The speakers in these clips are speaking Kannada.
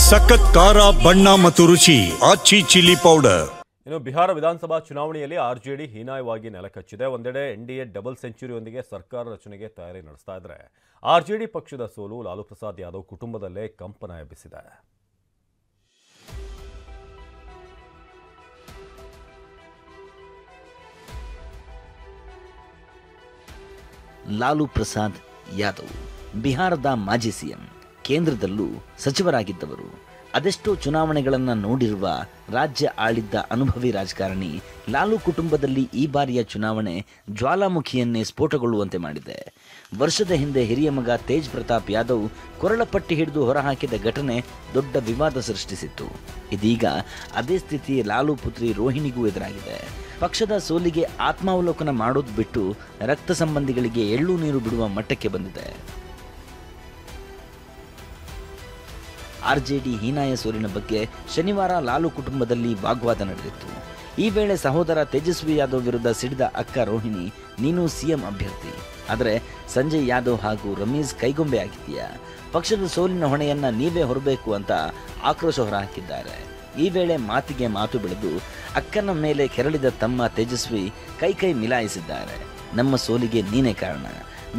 ಸಖತ್ ಖಾರ ಬಣ್ಣ ಮತ್ತು ರುಚಿ ಆಚಿ ಚಿಲ್ಲಿ ಪೌಡರ್. ಇನ್ನು ಬಿಹಾರ ವಿಧಾನಸಭಾ ಚುನಾವಣೆಯಲ್ಲಿ ಆರ್ಜೆಡಿ ಹೀನಾಯವಾಗಿ ನೆಲಕಚ್ಚಿದೆ. ಒಂದೆಡೆ ಎನ್ಡಿಎ ಡಬಲ್ ಸೆಂಚುರಿಯೊಂದಿಗೆ ಸರ್ಕಾರ ರಚನೆಗೆ ತಯಾರಿ ನಡೆಸ್ತಾ ಇದ್ರೆ ಆರ್ಜೆಡಿ ಪಕ್ಷದ ಸೋಲು ಲಾಲು ಪ್ರಸಾದ್ ಯಾದವ್ ಕುಟುಂಬದಲ್ಲೇ ಕಂಪನ ಎಬ್ಬಿಸಿದೆ. ಲಾಲು ಪ್ರಸಾದ್ ಯಾದವ್ ಬಿಹಾರದ ಮಾಜಿ ಸಿಎಂ, ಕೇಂದ್ರದಲ್ಲೂ ಸಚಿವರಾಗಿದ್ದವರು. ಅದೆಷ್ಟೋ ಚುನಾವಣೆಗಳನ್ನು ನೋಡಿರುವ ರಾಜ್ಯ ಆಳಿದ್ದ ಅನುಭವಿ ರಾಜಕಾರಣಿ ಲಾಲು ಕುಟುಂಬದಲ್ಲಿ ಈ ಬಾರಿಯ ಚುನಾವಣೆ ಜ್ವಾಲಾಮುಖಿಯನ್ನೇ ಸ್ಫೋಟಗೊಳ್ಳುವಂತೆ ಮಾಡಿದೆ. ವರ್ಷದ ಹಿಂದೆ ಹಿರಿಯ ಮಗ ತೇಜ್ ಪ್ರತಾಪ್ ಯಾದವ್ ಕೊರಳಪಟ್ಟಿ ಹಿಡಿದು ಹೊರಹಾಕಿದ ಘಟನೆ ದೊಡ್ಡ ವಿವಾದ ಸೃಷ್ಟಿಸಿತ್ತು. ಇದೀಗ ಅದೇ ಸ್ಥಿತಿ ಲಾಲು ಪುತ್ರಿ ರೋಹಿಣಿಗೂ ಎದುರಾಗಿದೆ. ಪಕ್ಷದ ಸೋಲಿಗೆ ಆತ್ಮಾವಲೋಕನ ಮಾಡೋದು ಬಿಟ್ಟು ರಕ್ತ ಸಂಬಂಧಿಗಳಿಗೆ ಎಳ್ಳು ನೀರು ಬಿಡುವ ಮಟ್ಟಕ್ಕೆ ಬಂದಿದೆ. ಆರ್ಜೆಡಿ ಹೀನಾಯ ಸೋಲಿನ ಬಗ್ಗೆ ಶನಿವಾರ ಲಾಲು ಕುಟುಂಬದಲ್ಲಿ ವಾಗ್ವಾದ ನಡೆದಿತ್ತು. ಈ ವೇಳೆ ಸಹೋದರ ತೇಜಸ್ವಿ ಯಾದವ್ ವಿರುದ್ಧ ಸಿಡಿದ ಅಕ್ಕ ರೋಹಿಣಿ, ನೀನು ಸಿಎಂ ಅಭ್ಯರ್ಥಿ, ಆದರೆ ಸಂಜಯ್ ಯಾದವ್ ಹಾಗೂ ರಮೀಜ್ ಕೈಗೊಂಬೆ ಆಗಿದ್ದೀಯಾ, ಪಕ್ಷದ ಸೋಲಿನ ಹೊಣೆಯನ್ನ ನೀವೇ ಹೊರಬೇಕು ಅಂತ ಆಕ್ರೋಶ ಹೊರಹಾಕಿದ್ದಾರೆ. ಈ ವೇಳೆ ಮಾತಿಗೆ ಮಾತು ಬೆಳೆದು ಅಕ್ಕನ ಮೇಲೆ ಕೆರಳಿದ ತಮ್ಮ ತೇಜಸ್ವಿ ಕೈ ಮಿಲಾಯಿಸಿದ್ದಾರೆ. ನಮ್ಮ ಸೋಲಿಗೆ ನೀನೇ ಕಾರಣ,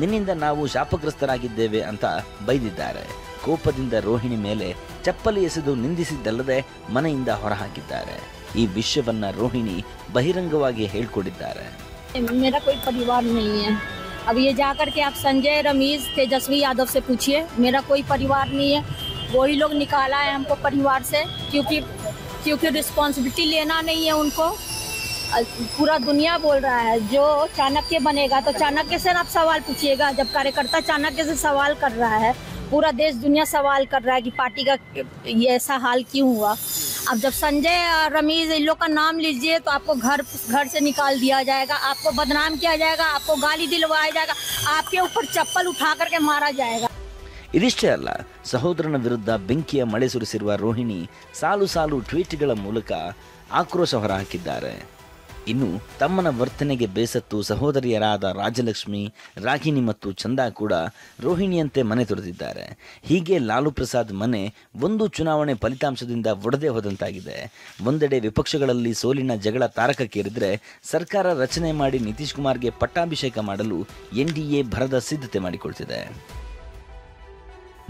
ನಿನ್ನಿಂದ ನಾವು ಶಾಪಗ್ರಸ್ತರಾಗಿದ್ದೇವೆ ಅಂತ ಬೈದಿದ್ದಾರೆ. ಕೋಪದಿಂದ ರೋಹಿಣಿ ಮೇಲೆ ಚಪ್ಪಲಿ ಎಸೆದು ನಿಂದಿಸಿದ್ದಲ್ಲದೆ ಮನೆಯಿಂದ ಹೊರಹಾಕಿದ್ದಾರೆ. ಈ ವಿಷಯವನ್ನ ರೋಹಿಣಿ ಬಹಿರಂಗವಾಗಿ ಹೇಳಿಕೊಂಡಿದ್ದಾರೆ. मेरा कोई परिवार नहीं है. अब ये जाकर के आप संजय, रमीज, तेजस्वी यादव से पूछिए. मेरा कोई परिवार नहीं है. वही लोग निकाला है हमको परिवार से, क्योंकि रिस्पॉन्सिबिलिटी लेना नहीं है उनको. पूरा दुनिया बोल रहा है जो चाणक्य बनेगा तो चाणक्य से आप सवाल पूछिएगा. जब कार्यकर्ता चाणक्य से सवाल कर रहा है, पूरा देश दुनिया सवाल कर रहा है कि पार्टी का ये ऐसा हाल क्यों हुआ. अब जब संजय और रमीज इन लोग का नाम लीजिए तो आपको घर से निकाल दिया जाएगा, आपको बदनाम किया जाएगा, आपको गाली दिलवाया जाएगा, आपके ऊपर चप्पल उठा करके मारा जाएगा. ಇದಿಷ್ಟೇ ಅಲ್ಲ, ಸಹೋದರನ ವಿರುದ್ಧ ಬೆಂಕಿಯ ಮಳೆ ಸುರಿಸಿರುವ ರೋಹಿಣಿ ಸಾಲು ಸಾಲು ಟ್ವೀಟ್ಗಳ ಮೂಲಕ ಆಕ್ರೋಶ ಹೊರಹಾಕಿದ್ದಾರೆ. ಇನ್ನು ತಮ್ಮನ ವರ್ತನೆಗೆ ಬೇಸತ್ತು ಸಹೋದರಿಯರಾದ ರಾಜಲಕ್ಷ್ಮಿ, ರಾಗಿಣಿ ಮತ್ತು ಚಂದಾ ಕೂಡ ರೋಹಿಣಿಯಂತೆ ಮನೆ ತೊರೆದಿದ್ದಾರೆ. ಹೀಗೆ ಲಾಲು ಪ್ರಸಾದ್ ಮನೆ ಒಂದು ಚುನಾವಣೆ ಫಲಿತಾಂಶದಿಂದ ಒಡೆದೇ ಹೋದಂತಾಗಿದೆ. ಒಂದೆಡೆ ವಿಪಕ್ಷಗಳಲ್ಲಿ ಸೋಲಿನ ಜಗಳ ತಾರಕಕ್ಕೇರಿದ್ರೆ ಸರ್ಕಾರ ರಚನೆ ಮಾಡಿ ನಿತೀಶ್ ಕುಮಾರ್ಗೆ ಪಟ್ಟಾಭಿಷೇಕ ಮಾಡಲು ಎನ್ಡಿಎ ಭರದ ಸಿದ್ಧತೆ ಮಾಡಿಕೊಳ್ತಿದೆ.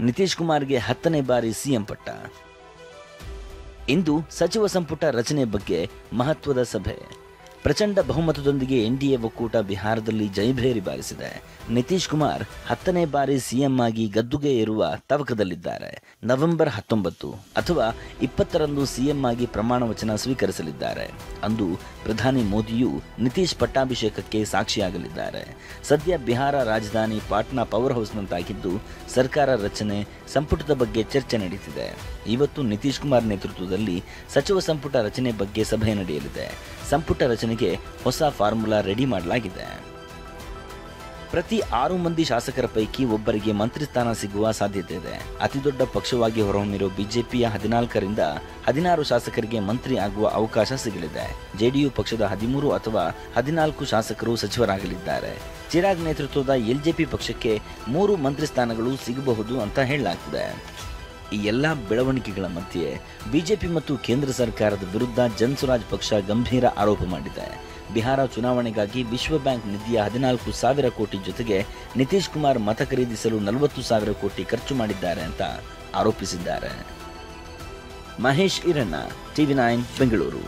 ನಿತೀಶ್ ಕುಮಾರ್ಗೆ 10ನೇ ಬಾರಿ ಸಿಎಂ ಪಟ್ಟ. ಇಂದು ಸಚಿವ ಸಂಪುಟ ರಚನೆ ಬಗ್ಗೆ ಮಹತ್ವದ ಸಭೆ. ಪ್ರಚಂಡ ಬಹುಮತದೊಂದಿಗೆ ಎನ್ಡಿಎ ಒಕ್ಕೂಟ ಬಿಹಾರದಲ್ಲಿ ಜಯಭೇರಿ ಬಾರಿಸಿದೆ. ನಿತೀಶ್ ಕುಮಾರ್ 10ನೇ ಬಾರಿ ಸಿಎಂ ಆಗಿ ಗದ್ದುಗೆ ಏರುವ ತವಕದಲ್ಲಿದ್ದಾರೆ. ನವೆಂಬರ್ 19 ಅಥವಾ 20ರಂದು ಸಿಎಂ ಆಗಿ ಪ್ರಮಾಣ ವಚನ ಸ್ವೀಕರಿಸಲಿದ್ದಾರೆ. ಅಂದು ಪ್ರಧಾನಿ ಮೋದಿಯು ನಿತೀಶ್ ಪಟ್ಟಾಭಿಷೇಕಕ್ಕೆ ಸಾಕ್ಷಿಯಾಗಲಿದ್ದಾರೆ. ಸದ್ಯ ಬಿಹಾರ ರಾಜಧಾನಿ ಪಾಟ್ನಾ ಪವರ್ ಹೌಸ್ನಂತಾಗಿದ್ದು ಸರ್ಕಾರ ರಚನೆ, ಸಂಪುಟದ ಬಗ್ಗೆ ಚರ್ಚೆ ನಡೆಯುತ್ತಿದೆ. ಇವತ್ತು ನಿತೀಶ್ ಕುಮಾರ್ ನೇತೃತ್ವದಲ್ಲಿ ಸಚಿವ ಸಂಪುಟ ರಚನೆ ಬಗ್ಗೆ ಸಭೆ ನಡೆಯಲಿದೆ. ಸಂಪುಟ ರಚನೆಗೆ ಹೊಸ ಫಾರ್ಮುಲಾ ರೆಡಿ ಮಾಡಲಾಗಿದೆ. ಪ್ರತಿ 6 ಮಂದಿ ಶಾಸಕರ ಪೈಕಿ ಒಬ್ಬರಿಗೆ ಮಂತ್ರಿ ಸ್ಥಾನ ಸಿಗುವ ಸಾಧ್ಯತೆ ಇದೆ. ಅತಿದೊಡ್ಡ ಪಕ್ಷವಾಗಿ ಹೊರಹೊಮ್ಮಿರುವ ಬಿಜೆಪಿಯ 14ರಿಂದ 16 ಶಾಸಕರಿಗೆ ಮಂತ್ರಿ ಆಗುವ ಅವಕಾಶ ಸಿಗಲಿದೆ. ಜೆಡಿಯು ಪಕ್ಷದ 13 ಅಥವಾ 14 ಶಾಸಕರು ಸಚಿವರಾಗಲಿದ್ದಾರೆ. ಚಿರಾಗ್ ನೇತೃತ್ವದ ಎಲ್ಜೆಪಿ ಪಕ್ಷಕ್ಕೆ 3 ಮಂತ್ರಿ ಸ್ಥಾನಗಳು ಸಿಗಬಹುದು ಅಂತ ಹೇಳಲಾಗ್ತಿದೆ. ಈ ಎಲ್ಲ ಬೆಳವಣಿಗೆಗಳ ಮಧ್ಯೆ ಬಿಜೆಪಿ ಮತ್ತು ಕೇಂದ್ರ ಸರ್ಕಾರದ ವಿರುದ್ಧ ಜನಸುರಾಜ್ ಪಕ್ಷ ಗಂಭೀರ ಆರೋಪ ಮಾಡಿದೆ. ಬಿಹಾರ ಚುನಾವಣೆಗಾಗಿ ವಿಶ್ವ ಬ್ಯಾಂಕ್ ನಿಧಿಯ 14,000 ಕೋಟಿ ಜೊತೆಗೆ ನಿತೀಶ್ ಕುಮಾರ್ ಮತ ಖರೀದಿಸಲು 40,000 ಕೋಟಿ ಖರ್ಚು ಮಾಡಿದ್ದಾರೆ ಅಂತ ಆರೋಪಿಸಿದ್ದಾರೆ. ಮಹೇಶ್ ಈರಣ್ಣ, TV9 ಬೆಂಗಳೂರು.